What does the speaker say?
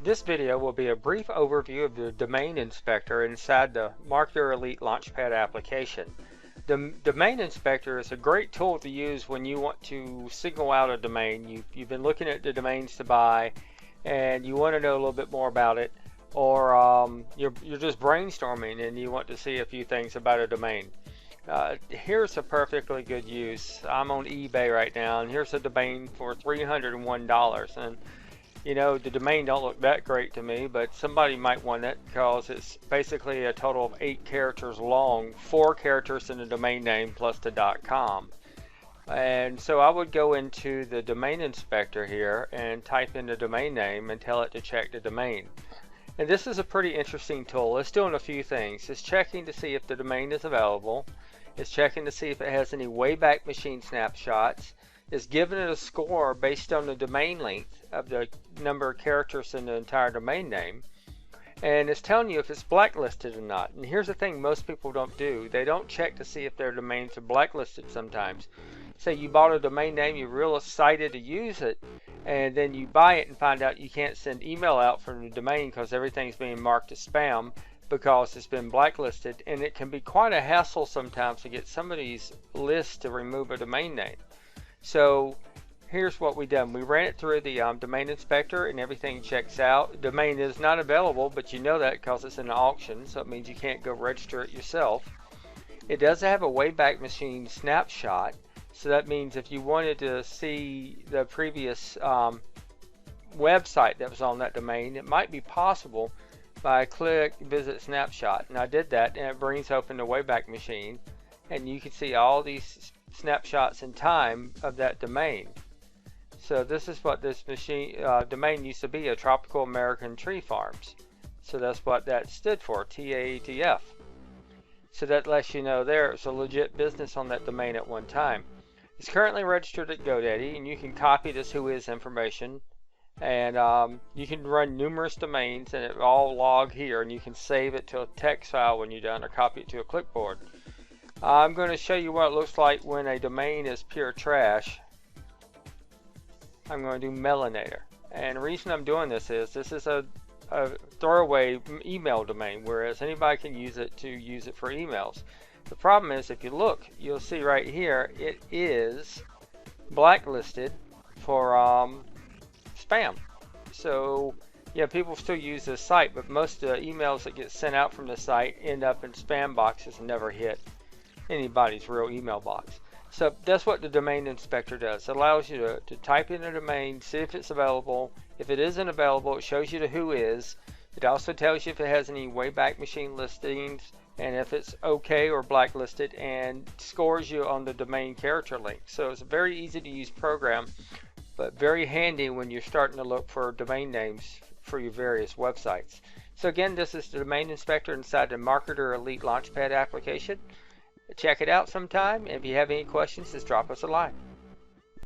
This video will be a brief overview of the domain inspector inside the Marketer Elite Launchpad application. The domain inspector is a great tool to use when you want to signal out a domain. You've been looking at the domains to buy and you want to know a little bit more about it, or you're just brainstorming and you want to see a few things about a domain. Here's a perfectly good use. I'm on eBay right now, and here's a domain for $301. And you know, the domain don't look that great to me, but somebody might want it because it's basically a total of 8 characters long, 4 characters in the domain name plus the .com. And so I would go into the domain inspector here and type in the domain name and tell it to check the domain. And this is a pretty interesting tool. It's doing a few things. It's checking to see if the domain is available. It's checking to see if it has any WayBack Machine snapshots. It's giving it a score based on the domain length of the number of characters in the entire domain name. And it's telling you if it's blacklisted or not. And here's the thing most people don't do. They don't check to see if their domains are blacklisted sometimes. Say you bought a domain name, you're real excited to use it, and then you buy it and find out you can't send email out from the domain because everything's being marked as spam because it's been blacklisted. And it can be quite a hassle sometimes to get some of these lists to remove a domain name. So here's what we done. We ran it through the domain inspector and everything checks out. The domain is not available, but you know that because it's in an auction, so it means you can't go register it yourself. It does have a WayBack Machine snapshot, so that means if you wanted to see the previous website that was on that domain, it might be possible by click visit snapshot. And I did that, and it brings open the WayBack Machine, and you can see all these snapshots in time of that domain. So this is what this domain used to be, a Tropical American Tree Farms. So that's what that stood for, TATF. So that lets you know there it's a legit business on that domain at one time. It's currently registered at GoDaddy, and you can copy this whois information, and you can run numerous domains and it all log here, and you can save it to a text file when you're done or copy it to a clipboard. I'm going to show you what it looks like when a domain is pure trash. I'm going to do Melanator. And the reason I'm doing this is a throwaway email domain, whereas anybody can use it for emails. The problem is if you look, you'll see right here it is blacklisted for spam. So yeah, people still use this site, but most of the emails that get sent out from the site end up in spam boxes and never hit anybody's real email box. So that's what the domain inspector does. It allows you to type in a domain, see if it's available. If it isn't available, it shows you the whois. It also tells you if it has any WayBack Machine listings and if it's okay or blacklisted, and scores you on the domain character link. So it's a very easy to use program, but very handy when you're starting to look for domain names for your various websites. So again, this is the domain inspector inside the Marketer Elite Launchpad application. Check it out sometime. If you have any questions, just drop us a line.